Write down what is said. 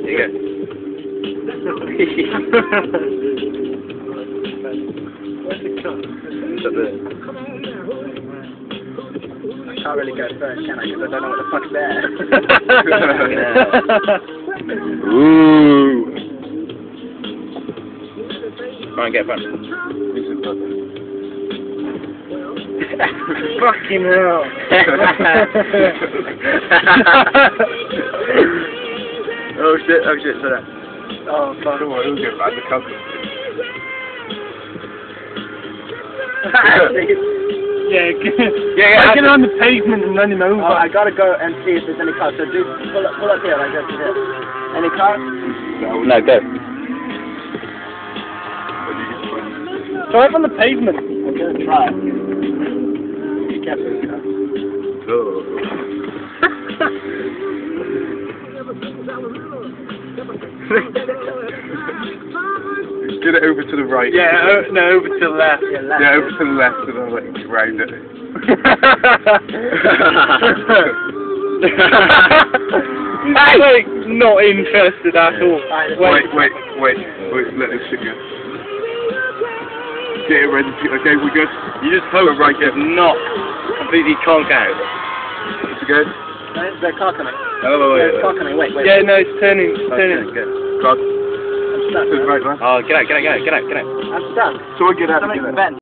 Here you go. Where's the cup? It's up there. I can't really go first, can I? Because I don't know what the fuck's there. Ooh. Try and get front. Fucking hell. Oh shit, sorry. Oh fuck. Come on, it'll get back the cup. Yeah, Yeah, get on the pavement and run him over. Oh, I gotta go and see if there's any cars. So do pull up here, like this. Any cars? No, go. Drive on the pavement. I'm gonna try. Be careful, car. Oh. Get it over to the right. Yeah, no, over to the left. Yeah, over to the left, and I'll let you round it. He's like not interested at all. Wait, let this shit go. Get it ready, okay, we're good? You just hope right, it's not completely conk out. Is it good? There's a car coming. Oh, There's a car coming. Wait. Yeah, no, it's turning. Okay, good. God. I'm stuck. Right, man. Oh, get out. I'm stuck. So I get out. Something's bent.